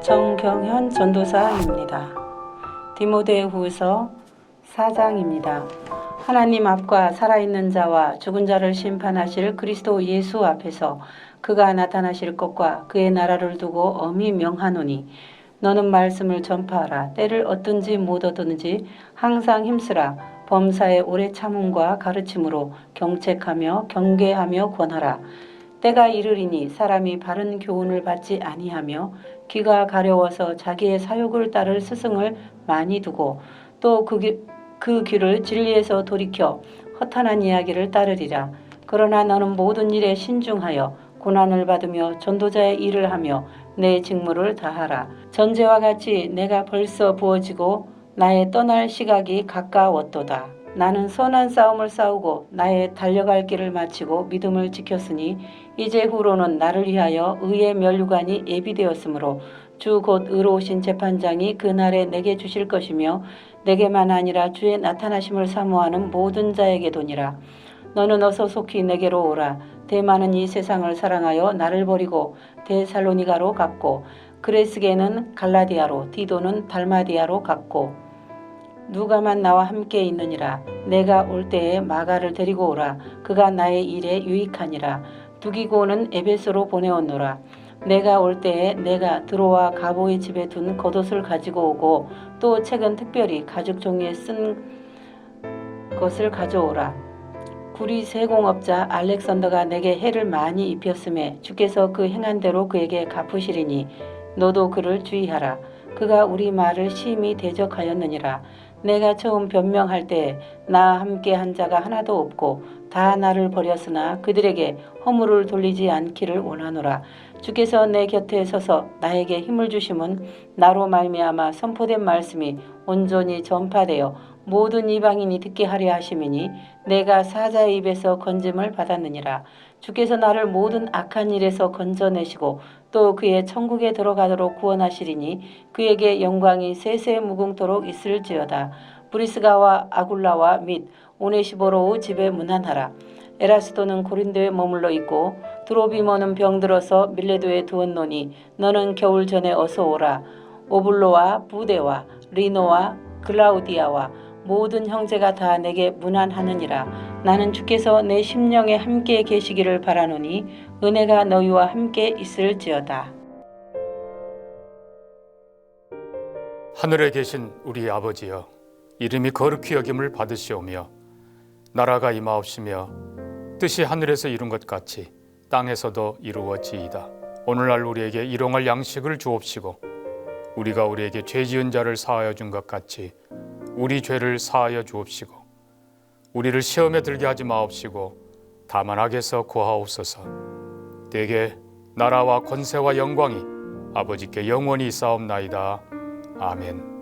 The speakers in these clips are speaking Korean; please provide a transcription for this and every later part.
정경현 전도사입니다. 디모데후서 4장입니다. 하나님 앞과 살아있는 자와 죽은 자를 심판하실 그리스도 예수 앞에서 그가 나타나실 것과 그의 나라를 두고 엄히 명하노니 너는 말씀을 전파하라. 때를 얻든지 못 얻든지 항상 힘쓰라. 범사의 오래 참음과 가르침으로 경책하며 경계하며 권하라. 때가 이르리니 사람이 바른 교훈을 받지 아니하며 귀가 가려워서 자기의 사욕을 따를 스승을 많이 두고 또 그 귀를 진리에서 돌이켜 허탄한 이야기를 따르리라. 그러나 너는 모든 일에 신중하여 고난을 받으며 전도자의 일을 하며 내 직무를 다하라. 전제와 같이 내가 벌써 부어지고 나의 떠날 시각이 가까웠도다. 나는 선한 싸움을 싸우고 나의 달려갈 길을 마치고 믿음을 지켰으니 이제 후로는 나를 위하여 의의 면류관이 예비되었으므로 주 곧 의로우신 재판장이 그날에 내게 주실 것이며 내게만 아니라 주의 나타나심을 사모하는 모든 자에게도니라. 너는 어서 속히 내게로 오라. 대만은 이 세상을 사랑하여 나를 버리고 데살로니가로 갔고 그레스게는 갈라디아로 디도는 달마디아로 갔고 누가만 나와 함께 있느니라. 내가 올 때에 마가를 데리고 오라. 그가 나의 일에 유익하니라. 두기고는 에베소로 보내었노라. 내가 올 때에 내가 드로와 가보의 집에 둔 겉옷을 가지고 오고 또 책은 특별히 가죽 종이에 쓴 것을 가져오라. 구리 세공업자 알렉산더가 내게 해를 많이 입혔음에 주께서 그 행한 대로 그에게 갚으시리니 너도 그를 주의하라. 그가 우리 말을 심히 대적하였느니라. 내가 처음 변명할 때 나와 함께 한 자가 하나도 없고 다 나를 버렸으나 그들에게 허물을 돌리지 않기를 원하노라. 주께서 내 곁에 서서 나에게 힘을 주심은 나로 말미암아 선포된 말씀이 온전히 전파되어 모든 이방인이 듣게 하려 하심이니 내가 사자의 입에서 건짐을 받았느니라. 주께서 나를 모든 악한 일에서 건져내시고 또 그의 천국에 들어가도록 구원하시리니 그에게 영광이 세세 무궁토록 있을지어다. 브리스가와 아굴라와 및 오네시보로의 집에 문안하라. 에라스도는 고린도에 머물러 있고 드로비모는 병들어서 밀레도에 두었노니 너는 겨울 전에 어서 오라. 오블로와 부데와 리노와 글라우디아와 모든 형제가 다 내게 문안하느니라. 나는 주께서 내 심령에 함께 계시기를 바라노니 은혜가 너희와 함께 있을지어다. 하늘에 계신 우리 아버지여, 이름이 거룩히 여김을 받으시오며 나라가 임하옵시며 뜻이 하늘에서 이룬 것 같이 땅에서도 이루어지이다. 오늘날 우리에게 일용할 양식을 주옵시고 우리가 우리에게 죄 지은 자를 사하여 준 것 같이 우리 죄를 사하여 주옵시고 우리를 시험에 들게 하지 마옵시고 다만 악에서 구하옵소서. 대개 나라와 권세와 영광이 아버지께 영원히 있사옵나이다. 아멘.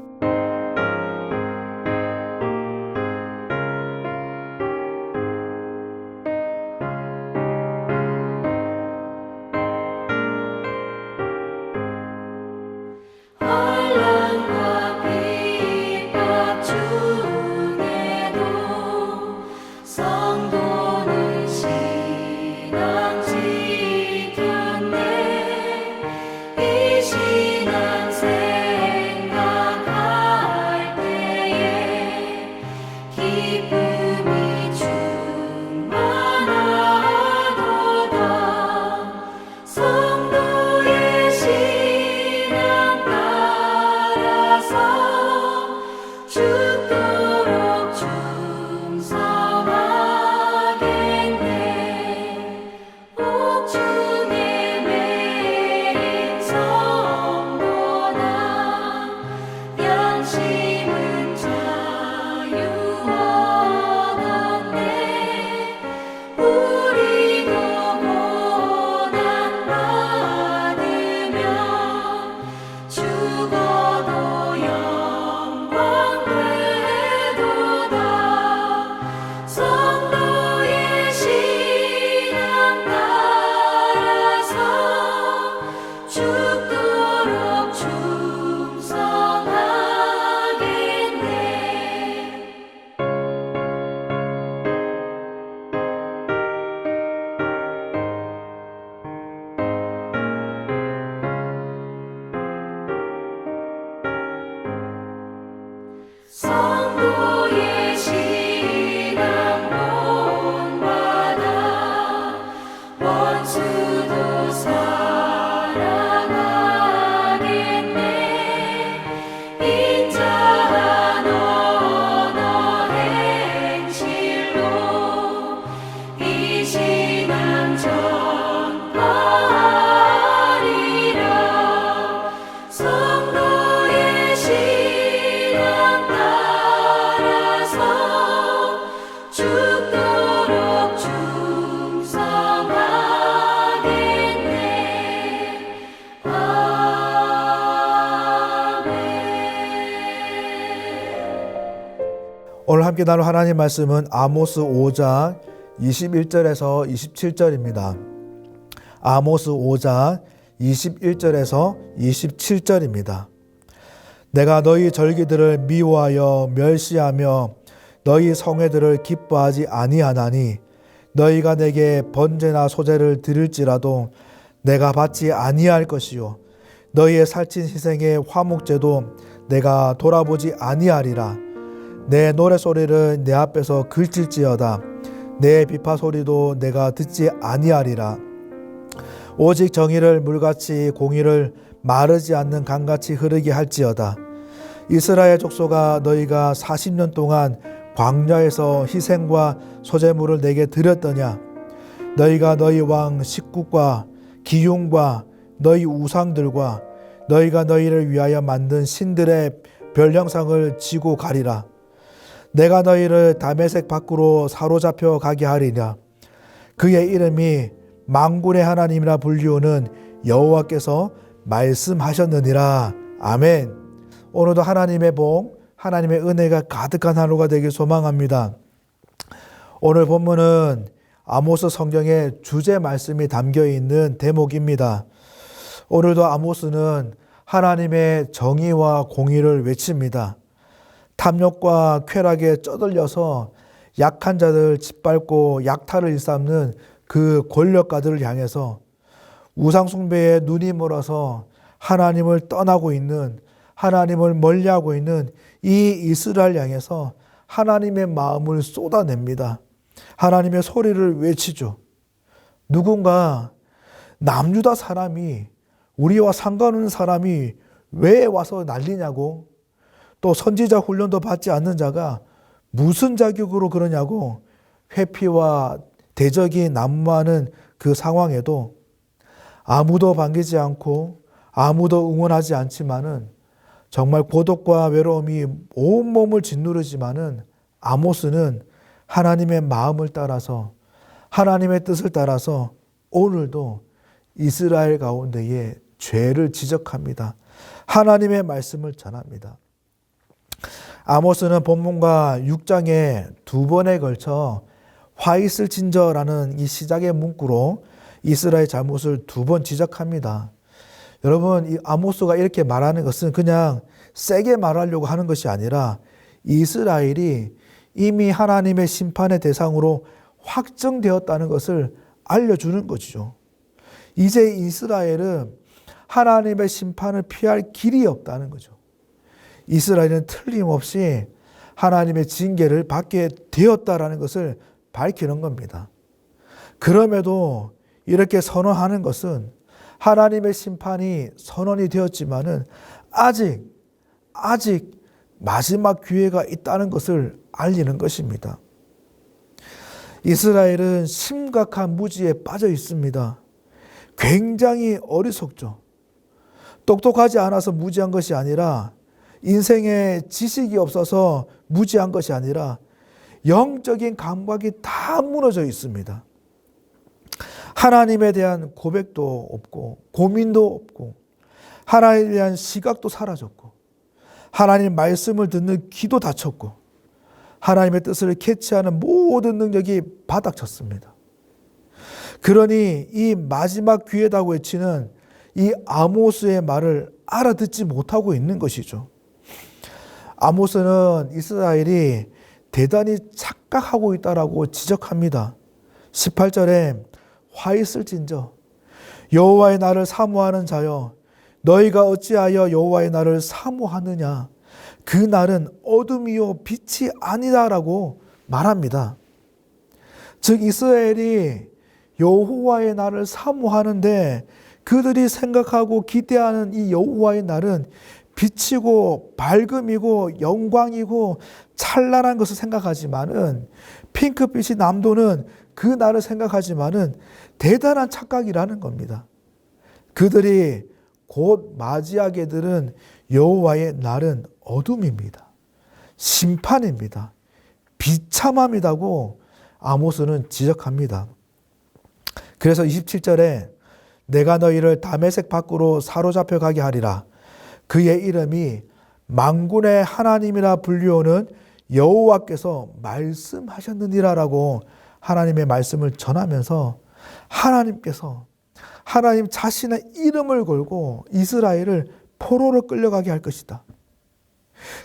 신앙 생각 오늘 함께 나눌 하나님 말씀은 아모스 5장 21절에서 27절입니다. 아모스 5장 21절에서 27절입니다. 내가 너희 절기들을 미워하여 멸시하며 너희 성회들을 기뻐하지 아니하나니 너희가 내게 번제나 소제를 드릴지라도 내가 받지 아니할 것이요 너희의 살찐 희생의 화목제도 내가 돌아보지 아니하리라. 내 노래소리를 내 앞에서 그칠지어다. 내 비파 소리도 내가 듣지 아니하리라. 오직 정의를 물같이 공의를 마르지 않는 강같이 흐르게 할지어다. 이스라엘 족속아, 너희가 40년 동안 광야에서 희생과 소제물을 내게 드렸더냐? 너희가 너희 왕 식국과 기흉과 너희 우상들과 너희가 너희를 위하여 만든 신들의 별형상을 지고 가리라. 내가 너희를 다메섹 밖으로 사로잡혀 가게 하리라. 그의 이름이 만군의 하나님이라 불리우는 여호와께서 말씀하셨느니라. 아멘. 오늘도 하나님의 복, 하나님의 은혜가 가득한 하루가 되길 소망합니다. 오늘 본문은 아모스 성경의 주제 말씀이 담겨 있는 대목입니다. 오늘도 아모스는 하나님의 정의와 공의를 외칩니다. 탐욕과 쾌락에 쩌들려서 약한 자들 짓밟고 약탈을 일삼는 그 권력가들을 향해서 우상 숭배에 눈이 멀어서 하나님을 떠나고 있는, 하나님을 멀리하고 있는 이 이스라엘 향해서 하나님의 마음을 쏟아냅니다. 하나님의 소리를 외치죠. 누군가 남유다 사람이, 우리와 상관없는 사람이 왜 와서 난리냐고, 또 선지자 훈련도 받지 않는 자가 무슨 자격으로 그러냐고 회피와 대적이 난무하는 그 상황에도 아무도 반기지 않고 아무도 응원하지 않지만은 정말 고독과 외로움이 온몸을 짓누르지만은 아모스는 하나님의 마음을 따라서, 하나님의 뜻을 따라서 오늘도 이스라엘 가운데에 죄를 지적합니다. 하나님의 말씀을 전합니다. 아모스는 본문과 6장에 두 번에 걸쳐 화 있을진저라는 이 시작의 문구로 이스라엘 잘못을 두 번 지적합니다. 여러분, 이 아모스가 이렇게 말하는 것은 그냥 세게 말하려고 하는 것이 아니라 이스라엘이 이미 하나님의 심판의 대상으로 확정되었다는 것을 알려주는 것이죠. 이제 이스라엘은 하나님의 심판을 피할 길이 없다는 거죠. 이스라엘은 틀림없이 하나님의 징계를 받게 되었다라는 것을 밝히는 겁니다. 그럼에도 이렇게 선언하는 것은 하나님의 심판이 선언이 되었지만은 아직 마지막 기회가 있다는 것을 알리는 것입니다. 이스라엘은 심각한 무지에 빠져 있습니다. 굉장히 어리석죠. 똑똑하지 않아서 무지한 것이 아니라, 인생에 지식이 없어서 무지한 것이 아니라 영적인 감각이 다 무너져 있습니다. 하나님에 대한 고백도 없고 고민도 없고 하나님에 대한 시각도 사라졌고 하나님 말씀을 듣는 귀도 닫혔고 하나님의 뜻을 캐치하는 모든 능력이 바닥쳤습니다. 그러니 이 마지막 기회다고 외치는 이 아모스의 말을 알아듣지 못하고 있는 것이죠. 아모스는 이스라엘이 대단히 착각하고 있다라고 지적합니다. 18절에 화 있을진저 여호와의 날을 사모하는 자여 너희가 어찌하여 여호와의 날을 사모하느냐 그 날은 어둠이요 빛이 아니다라고 말합니다. 즉 이스라엘이 여호와의 날을 사모하는데 그들이 생각하고 기대하는 이 여호와의 날은 빛이고 밝음이고 영광이고 찬란한 것을 생각하지만은 핑크빛이 남도는 그 날을 생각하지만은 대단한 착각이라는 겁니다. 그들이 곧 맞이하게 들은 여호와의 날은 어둠입니다. 심판입니다. 비참함이라고 아모스는 지적합니다. 그래서 27절에 내가 너희를 다메섹 밖으로 사로잡혀 가게 하리라. 그의 이름이 만군의 하나님이라 불리우는 여호와께서 말씀하셨느니라라고 하나님의 말씀을 전하면서 하나님께서 하나님 자신의 이름을 걸고 이스라엘을 포로로 끌려가게 할 것이다.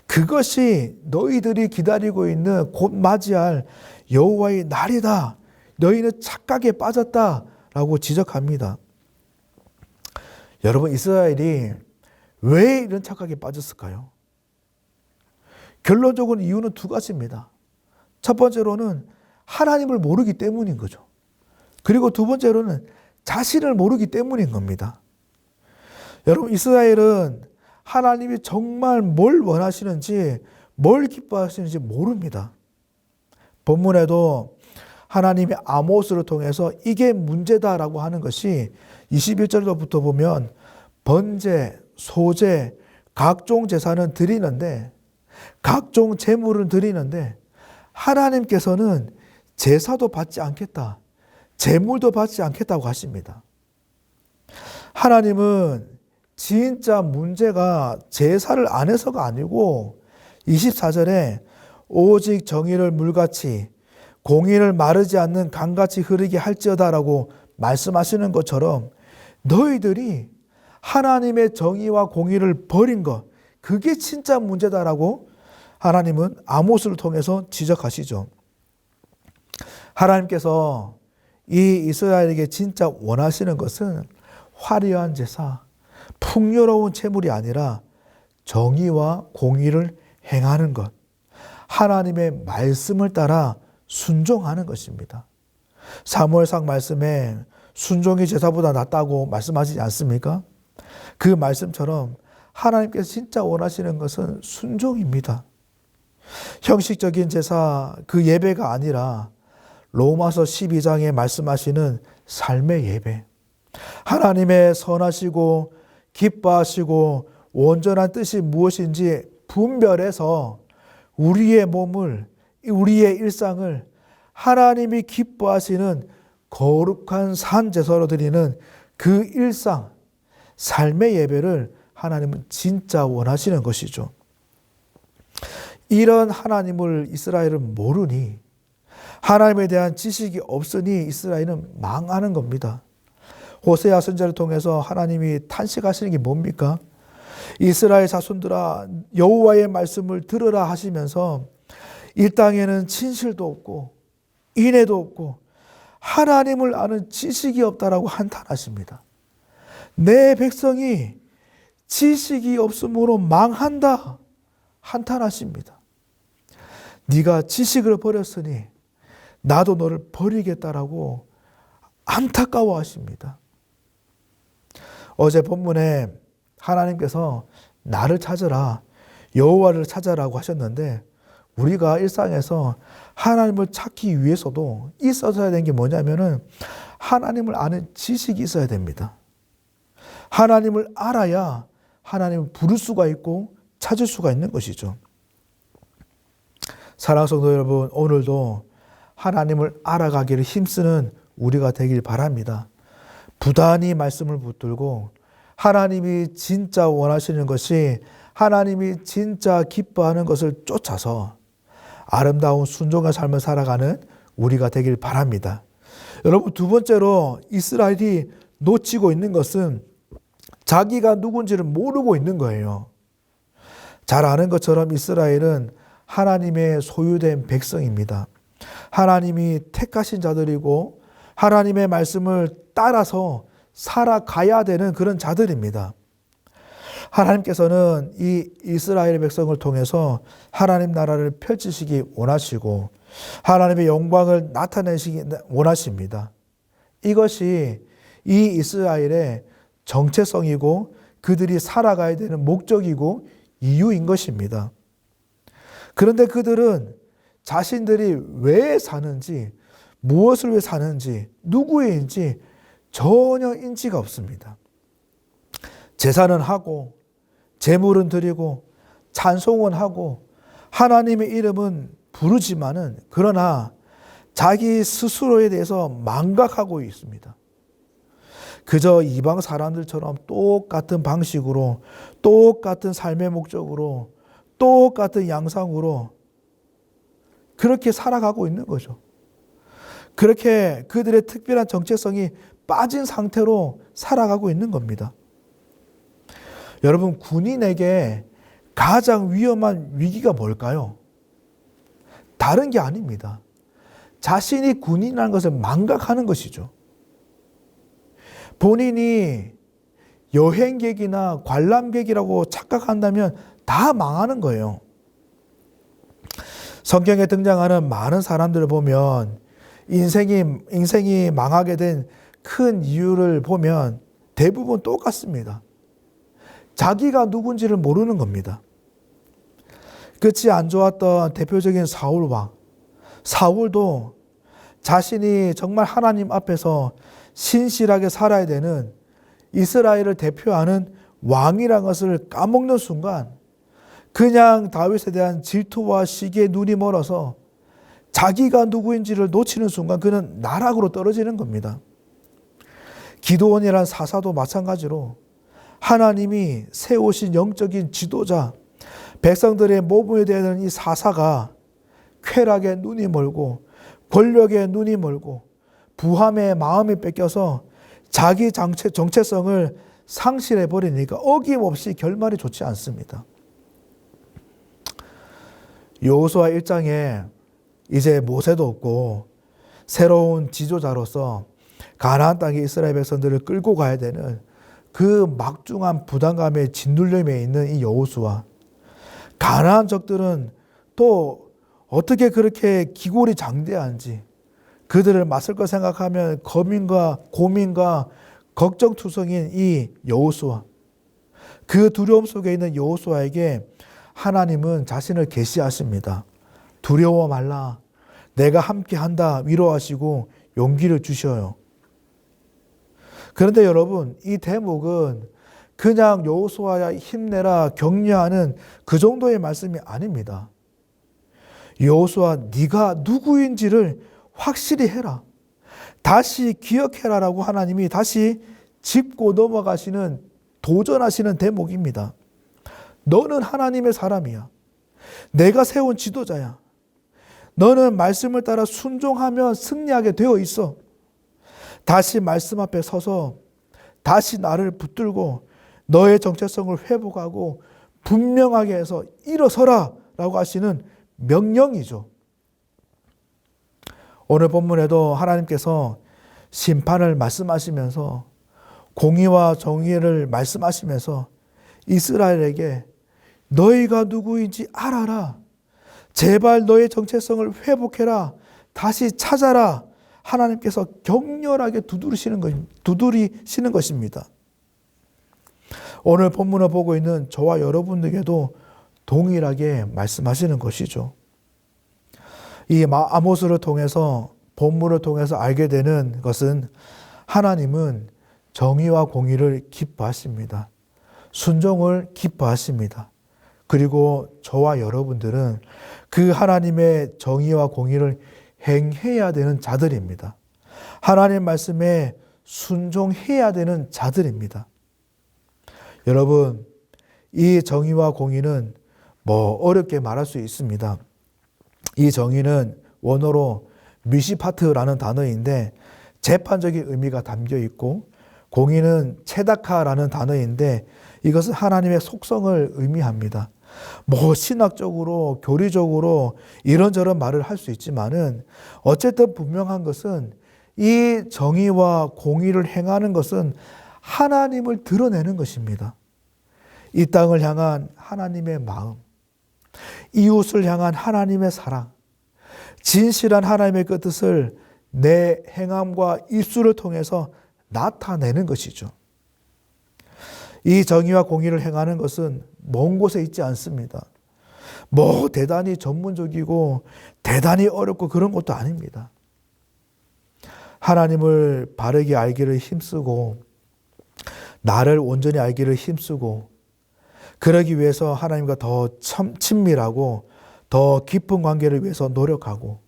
그것이 너희들이 기다리고 있는 곧 맞이할 여호와의 날이다. 너희는 착각에 빠졌다라고 지적합니다. 여러분, 이스라엘이 왜 이런 착각에 빠졌을까요? 결론적으로 이유는 두 가지입니다. 첫 번째로는 하나님을 모르기 때문인 거죠. 그리고 두 번째로는 자신을 모르기 때문인 겁니다. 여러분, 이스라엘은 하나님이 정말 뭘 원하시는지, 뭘 기뻐하시는지 모릅니다. 본문에도 하나님이 아모스를 통해서 이게 문제다라고 하는 것이 21절부터 보면 번제, 소제, 각종 제사는 드리는데, 각종 제물은 드리는데 하나님께서는 제사도 받지 않겠다, 제물도 받지 않겠다고 하십니다. 하나님은 진짜 문제가 제사를 안 해서가 아니고 24절에 오직 정의를 물같이 공의를 마르지 않는 강같이 흐르게 할지어다라고 말씀하시는 것처럼 너희들이 하나님의 정의와 공의를 버린 것, 그게 진짜 문제다라고 하나님은 아모스를 통해서 지적하시죠. 하나님께서 이 이스라엘에게 진짜 원하시는 것은 화려한 제사, 풍요로운 제물이 아니라 정의와 공의를 행하는 것, 하나님의 말씀을 따라 순종하는 것입니다. 사무엘상 말씀에 순종이 제사보다 낫다고 말씀하시지 않습니까? 그 말씀처럼 하나님께서 진짜 원하시는 것은 순종입니다. 형식적인 제사, 그 예배가 아니라 로마서 12장에 말씀하시는 삶의 예배, 하나님의 선하시고 기뻐하시고 온전한 뜻이 무엇인지 분별해서 우리의 몸을, 우리의 일상을 하나님이 기뻐하시는 거룩한 산 제사로 드리는 그 일상, 삶의 예배를 하나님은 진짜 원하시는 것이죠. 이런 하나님을 이스라엘은 모르니, 하나님에 대한 지식이 없으니 이스라엘은 망하는 겁니다. 호세아 선지자를 통해서 하나님이 탄식하시는 게 뭡니까? 이스라엘 자손들아, 여호와의 말씀을 들으라 하시면서 이 땅에는 진실도 없고 인애도 없고 하나님을 아는 지식이 없다라고 한탄하십니다. 내 백성이 지식이 없으므로 망한다 한탄하십니다. 네가 지식을 버렸으니 나도 너를 버리겠다라고 안타까워하십니다. 어제 본문에 하나님께서 나를 찾으라, 여호와를 찾아라고 하셨는데 우리가 일상에서 하나님을 찾기 위해서도 있어야 되는 게 뭐냐면은 하나님을 아는 지식이 있어야 됩니다. 하나님을 알아야 하나님을 부를 수가 있고 찾을 수가 있는 것이죠. 사랑하는 성도 여러분, 오늘도 하나님을 알아가기를 힘쓰는 우리가 되길 바랍니다. 부단히 말씀을 붙들고 하나님이 진짜 원하시는 것이, 하나님이 진짜 기뻐하는 것을 쫓아서 아름다운 순종의 삶을 살아가는 우리가 되길 바랍니다. 여러분, 두 번째로 이스라엘이 놓치고 있는 것은 자기가 누군지를 모르고 있는 거예요. 잘 아는 것처럼 이스라엘은 하나님의 소유된 백성입니다. 하나님이 택하신 자들이고 하나님의 말씀을 따라서 살아가야 되는 그런 자들입니다. 하나님께서는 이 이스라엘의 백성을 통해서 하나님 나라를 펼치시기 원하시고 하나님의 영광을 나타내시기 원하십니다. 이것이 이 이스라엘의 정체성이고 그들이 살아가야 되는 목적이고 이유인 것입니다. 그런데 그들은 자신들이 왜 사는지, 무엇을 위해 사는지, 누구인지 전혀 인지가 없습니다. 제사는 하고 제물은 드리고 찬송은 하고 하나님의 이름은 부르지만은 그러나 자기 스스로에 대해서 망각하고 있습니다. 그저 이방 사람들처럼 똑같은 방식으로, 똑같은 삶의 목적으로, 똑같은 양상으로 그렇게 살아가고 있는 거죠. 그렇게 그들의 특별한 정체성이 빠진 상태로 살아가고 있는 겁니다. 여러분, 군인에게 가장 위험한 위기가 뭘까요? 다른 게 아닙니다. 자신이 군인이라는 것을 망각하는 것이죠. 본인이 여행객이나 관람객이라고 착각한다면 다 망하는 거예요. 성경에 등장하는 많은 사람들을 보면 인생이 망하게 된 큰 이유를 보면 대부분 똑같습니다. 자기가 누군지를 모르는 겁니다. 끝이 안 좋았던 대표적인 사울왕. 사울도 자신이 정말 하나님 앞에서 신실하게 살아야 되는 이스라엘을 대표하는 왕이라는 것을 까먹는 순간 그냥 다윗에 대한 질투와 시기에 눈이 멀어서 자기가 누구인지를 놓치는 순간 그는 나락으로 떨어지는 겁니다. 기드온이라는 사사도 마찬가지로 하나님이 세우신 영적인 지도자, 백성들의 모범이 되는 이 사사가 쾌락에 눈이 멀고 권력에 눈이 멀고 부함에 마음이 뺏겨서 자기 정체성을 상실해 버리니까 어김없이 결말이 좋지 않습니다. 여호수아 1장에 이제 모세도 없고 새로운 지도자로서 가나안 땅에 이스라엘 백성들을 끌고 가야 되는 그 막중한 부담감에 짓눌림에 있는 이 여호수아, 가나안 적들은 또 어떻게 그렇게 기골이 장대한지 그들을 맞설 것 생각하면 고민과 걱정투성인 이 여호수아, 그 두려움 속에 있는 여호수아에게 하나님은 자신을 계시하십니다. 두려워 말라, 내가 함께한다 위로하시고 용기를 주셔요. 그런데 여러분, 이 대목은 그냥 여호수아야 힘내라 격려하는 그 정도의 말씀이 아닙니다. 여호수아, 네가 누구인지를 확실히 해라, 다시 기억해라라고 하나님이 다시 짚고 넘어가시는, 도전하시는 대목입니다. 너는 하나님의 사람이야. 내가 세운 지도자야. 너는 말씀을 따라 순종하며 승리하게 되어 있어. 다시 말씀 앞에 서서 다시 나를 붙들고 너의 정체성을 회복하고 분명하게 해서 일어서라 라고 하시는 명령이죠. 오늘 본문에도 하나님께서 심판을 말씀하시면서 공의와 정의를 말씀하시면서 이스라엘에게 너희가 누구인지 알아라. 제발 너의 정체성을 회복해라. 다시 찾아라. 하나님께서 격렬하게 두드리시는 것입니다. 오늘 본문을 보고 있는 저와 여러분들에게도 동일하게 말씀하시는 것이죠. 이 아모스를 통해서, 본문을 통해서 알게 되는 것은 하나님은 정의와 공의를 기뻐하십니다. 순종을 기뻐하십니다. 그리고 저와 여러분들은 그 하나님의 정의와 공의를 행해야 되는 자들입니다. 하나님 말씀에 순종해야 되는 자들입니다. 여러분, 이 정의와 공의는 어렵게 말할 수 있습니다. 이 정의는 원어로 미시파트라는 단어인데 재판적인 의미가 담겨 있고, 공의는 체다카라는 단어인데 이것은 하나님의 속성을 의미합니다. 신학적으로, 교리적으로 이런저런 말을 할 수 있지만은 어쨌든 분명한 것은 이 정의와 공의를 행하는 것은 하나님을 드러내는 것입니다. 이 땅을 향한 하나님의 마음, 이웃을 향한 하나님의 사랑, 진실한 하나님의 그 뜻을 내 행함과 입술을 통해서 나타내는 것이죠. 이 정의와 공의를 행하는 것은 먼 곳에 있지 않습니다. 대단히 전문적이고 대단히 어렵고 그런 것도 아닙니다. 하나님을 바르게 알기를 힘쓰고 나를 온전히 알기를 힘쓰고 그러기 위해서 하나님과 더 친밀하고 더 깊은 관계를 위해서 노력하고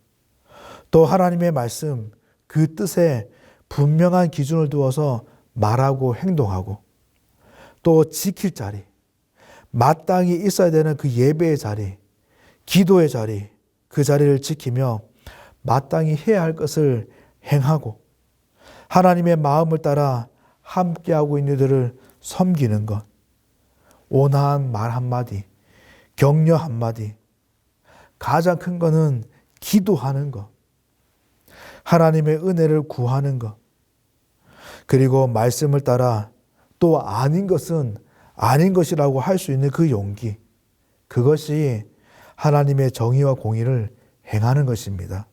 또 하나님의 말씀, 그 뜻에 분명한 기준을 두어서 말하고 행동하고 또 지킬 자리, 마땅히 있어야 되는 그 예배의 자리, 기도의 자리, 그 자리를 지키며 마땅히 해야 할 것을 행하고 하나님의 마음을 따라 함께하고 있는 이들을 섬기는 것, 온화한 말 한마디, 격려 한마디, 가장 큰 거는 기도하는 것, 하나님의 은혜를 구하는 것, 그리고 말씀을 따라 또 아닌 것은 아닌 것이라고 할 수 있는 그 용기, 그것이 하나님의 정의와 공의를 행하는 것입니다.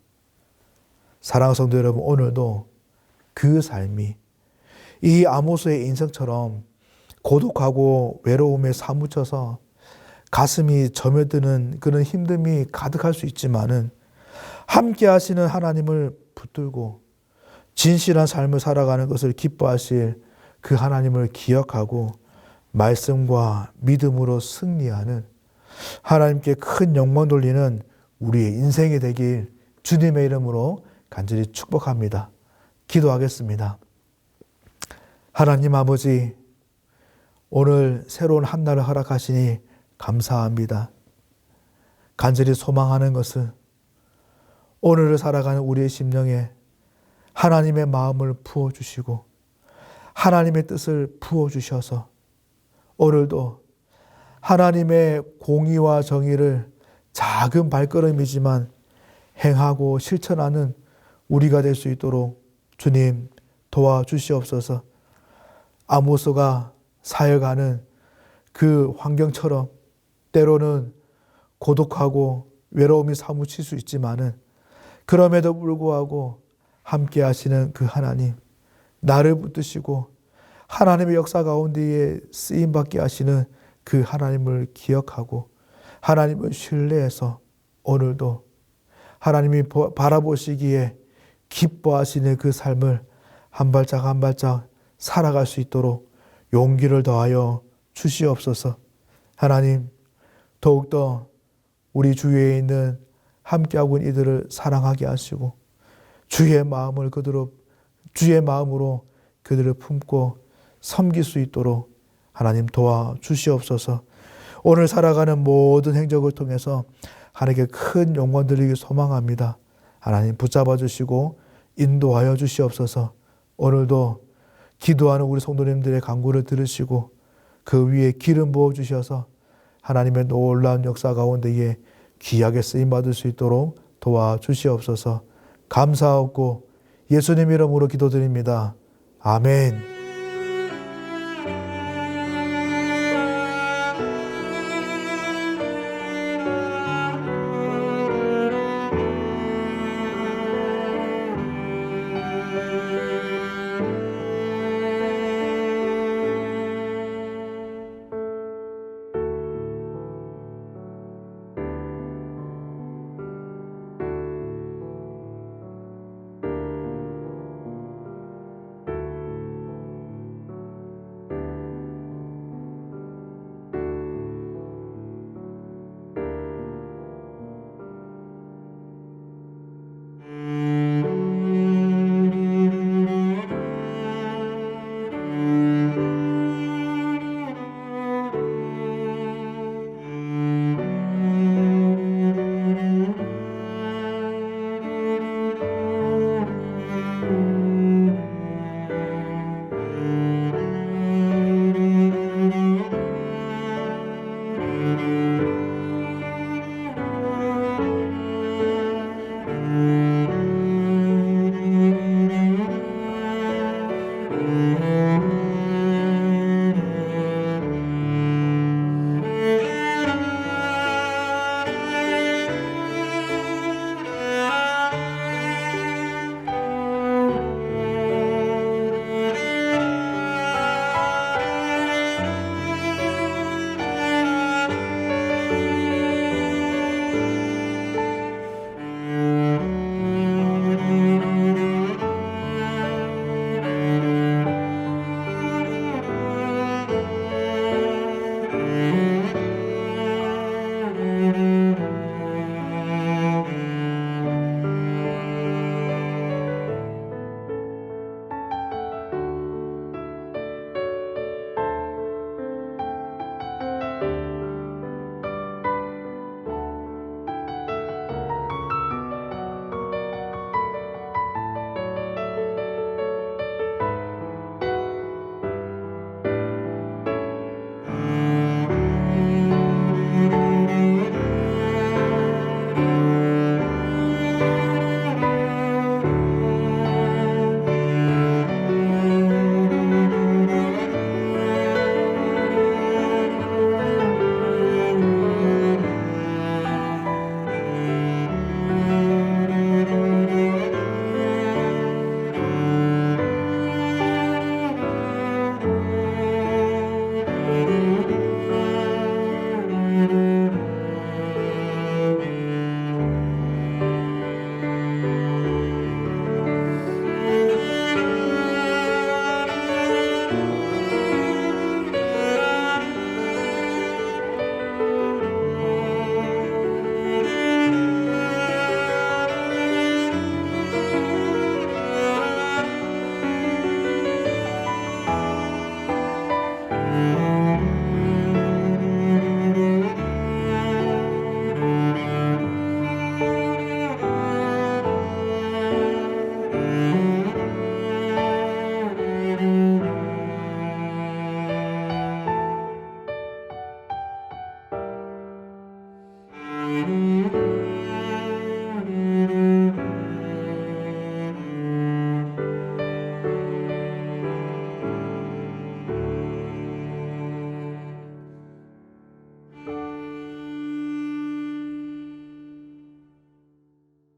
사랑하는 성도 여러분, 오늘도 그 삶이 이 아모스의 인생처럼 고독하고 외로움에 사무쳐서 가슴이 저며드는 그런 힘듦이 가득할 수 있지만은 함께 하시는 하나님을 붙들고 진실한 삶을 살아가는 것을 기뻐하실 그 하나님을 기억하고 말씀과 믿음으로 승리하는 하나님께 큰 영광 돌리는 우리의 인생이 되길 주님의 이름으로 간절히 축복합니다. 기도하겠습니다. 하나님 아버지, 오늘 새로운 한 날을 허락하시니 감사합니다. 간절히 소망하는 것은 오늘을 살아가는 우리의 심령에 하나님의 마음을 부어주시고 하나님의 뜻을 부어주셔서 오늘도 하나님의 공의와 정의를 작은 발걸음이지만 행하고 실천하는 우리가 될 수 있도록 주님 도와주시옵소서. 아모스가 사역하는 그 환경처럼 때로는 고독하고 외로움이 사무칠 수 있지만은 그럼에도 불구하고 함께 하시는 그 하나님, 나를 붙드시고 하나님의 역사 가운데에 쓰임받게 하시는 그 하나님을 기억하고 하나님을 신뢰해서 오늘도 하나님이 바라보시기에 기뻐하시는 그 삶을 한 발짝 한 발짝 살아갈 수 있도록 용기를 더하여 주시옵소서. 하나님, 더욱더 우리 주위에 있는 함께하고 있는 이들을 사랑하게 하시고 주의 마음으로 그들을 품고 섬길 수 있도록 하나님 도와주시옵소서. 오늘 살아가는 모든 행적을 통해서 하나님께 큰 영광 드리기 소망합니다. 하나님 붙잡아 주시고 인도하여 주시옵소서. 오늘도 기도하는 우리 성도님들의 간구를 들으시고 그 위에 기름 부어 주셔서 하나님의 놀라운 역사 가운데에 귀하게 쓰임받을 수 있도록 도와주시옵소서. 감사하고 예수님 이름으로 기도드립니다. 아멘.